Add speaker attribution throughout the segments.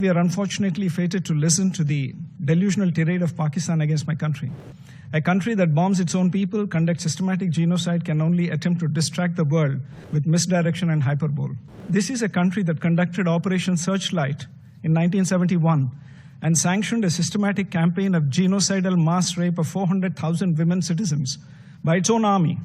Speaker 1: We are unfortunately fated to listen to the delusional tirade of Pakistan against my country. A country that bombs its own people, conducts systematic genocide, can only attempt to distract the world with misdirection and hyperbole. This is a country that conducted Operation Searchlight in 1971 and sanctioned a systematic campaign of genocidal mass rape of 400,000 women citizens by its own army.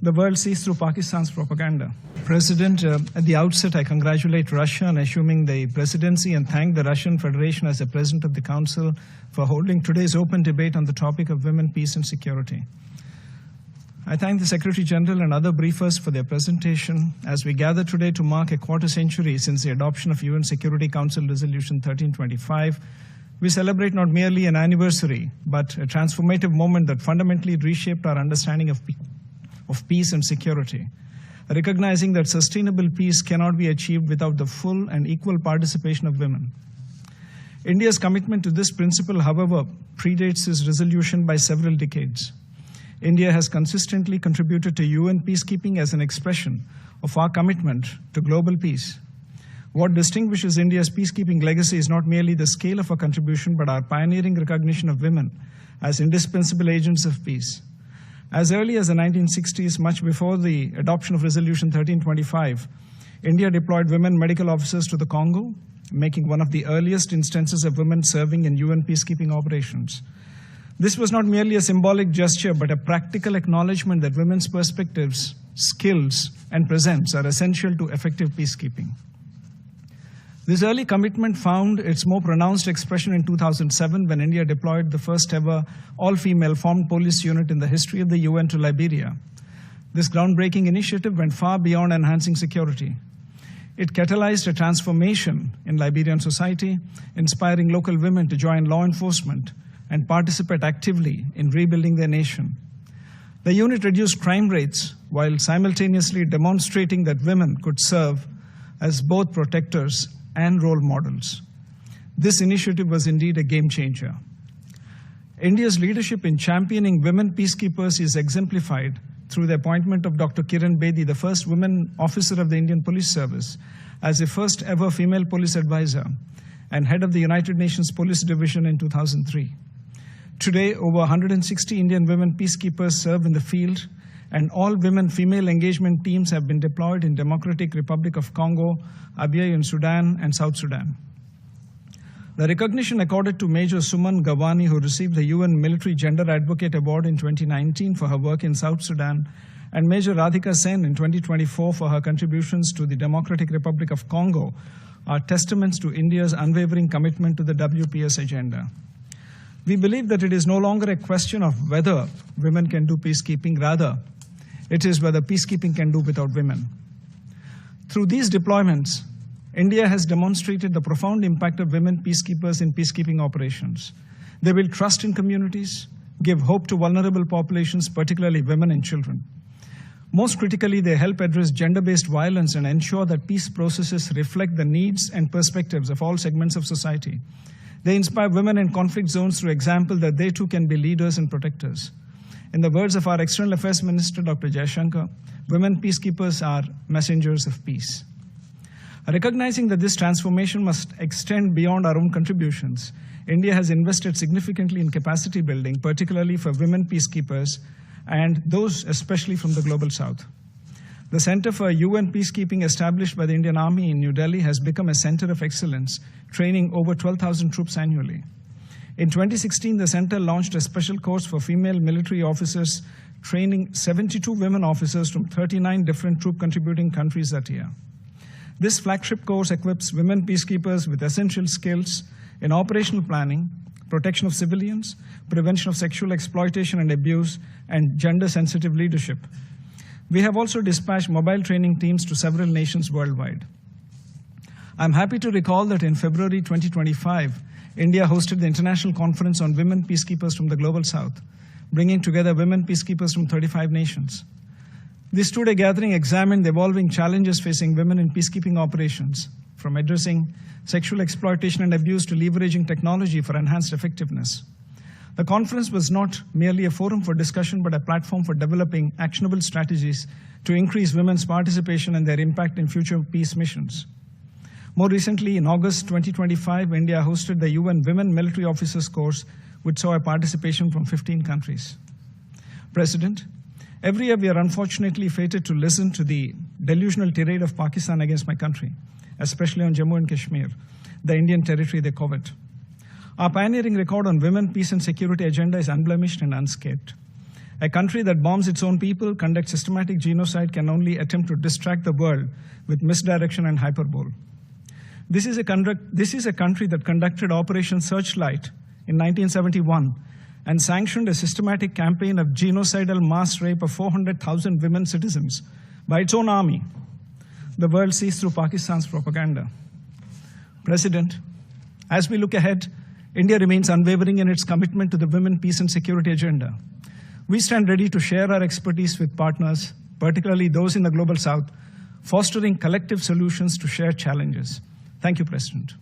Speaker 1: The world sees through Pakistan's propaganda. President, at the outset, I congratulate Russia on assuming the presidency and thank the Russian Federation as the President of the Council for holding today's open debate on the topic of women, peace and security. I thank the Secretary General and other briefers for their presentation as we gather today to mark a quarter century since the adoption of UN Security Council Resolution 1325. We celebrate not merely an anniversary, but a transformative moment that fundamentally reshaped our understanding of peace and security, recognizing that sustainable peace cannot be achieved without the full and equal participation of women. India's commitment to this principle, however, predates this resolution by several decades. India has consistently contributed to UN peacekeeping as an expression of our commitment to global peace. What distinguishes India's peacekeeping legacy is not merely the scale of our contribution, but our pioneering recognition of women as indispensable agents of peace. As early as the 1960s, much before the adoption of Resolution 1325, India deployed women medical officers to the Congo, making one of the earliest instances of women serving in UN peacekeeping operations. This was not merely a symbolic gesture, but a practical acknowledgement that women's perspectives, skills, and presence are essential to effective peacekeeping. This early commitment found its more pronounced expression in 2007 when India deployed the first ever all-female formed police unit in the history of the UN to Liberia. This groundbreaking initiative went far beyond enhancing security. It catalyzed a transformation in Liberian society, inspiring local women to join law enforcement and participate actively in rebuilding their nation. The unit reduced crime rates while simultaneously demonstrating that women could serve as both protectors and role models. This initiative was indeed a game changer. India's leadership in championing women peacekeepers is exemplified through the appointment of Dr. Kiran Bedi, the first woman officer of the Indian Police Service, as the first ever female police advisor and head of the United Nations Police Division in 2003. Today, over 160 Indian women peacekeepers serve in the field, and all women female engagement teams have been deployed in Democratic Republic of Congo, Abyei in Sudan, and South Sudan. The recognition accorded to Major Suman Gawani, who received the UN Military Gender Advocate Award in 2019 for her work in South Sudan, and Major Radhika Sen in 2024 for her contributions to the Democratic Republic of Congo, are testaments to India's unwavering commitment to the WPS agenda. We believe that it is no longer a question of whether women can do peacekeeping, rather, it is whether peacekeeping can do without women. Through these deployments, India has demonstrated the profound impact of women peacekeepers in peacekeeping operations. They build trust in communities, give hope to vulnerable populations, particularly women and children. Most critically, they help address gender-based violence and ensure that peace processes reflect the needs and perspectives of all segments of society. They inspire women in conflict zones through example that they too can be leaders and protectors. In the words of our External Affairs Minister, Dr. Jaishankar, women peacekeepers are messengers of peace. Recognizing that this transformation must extend beyond our own contributions, India has invested significantly in capacity building, particularly for women peacekeepers and those especially from the Global South. The Center for UN Peacekeeping, established by the Indian Army in New Delhi, has become a center of excellence, training over 12,000 troops annually. In 2016, the center launched a special course for female military officers, training 72 women officers from 39 different troop-contributing countries that year. This flagship course equips women peacekeepers with essential skills in operational planning, protection of civilians, prevention of sexual exploitation and abuse, and gender-sensitive leadership. We have also dispatched mobile training teams to several nations worldwide. I'm happy to recall that in February 2025, India hosted the International Conference on Women Peacekeepers from the Global South, bringing together women peacekeepers from 35 nations. This two-day gathering examined the evolving challenges facing women in peacekeeping operations, from addressing sexual exploitation and abuse to leveraging technology for enhanced effectiveness. The conference was not merely a forum for discussion, but a platform for developing actionable strategies to increase women's participation and their impact in future peace missions. More recently, in August 2025, India hosted the UN Women Military Officers Course, which saw a participation from 15 countries. President, every year we are unfortunately fated to listen to the delusional tirade of Pakistan against my country, especially on Jammu and Kashmir, the Indian territory they covet. Our pioneering record on women, peace and security agenda is unblemished and unscathed. A country that bombs its own people, conducts systematic genocide, can only attempt to distract the world with misdirection and hyperbole. This is a country that conducted Operation Searchlight in 1971 and sanctioned a systematic campaign of genocidal mass rape of 400,000 women citizens by its own army. The world sees through Pakistan's propaganda. President, as we look ahead, India remains unwavering in its commitment to the women, peace and security agenda. We stand ready to share our expertise with partners, particularly those in the Global South, fostering collective solutions to shared challenges. Thank you, President.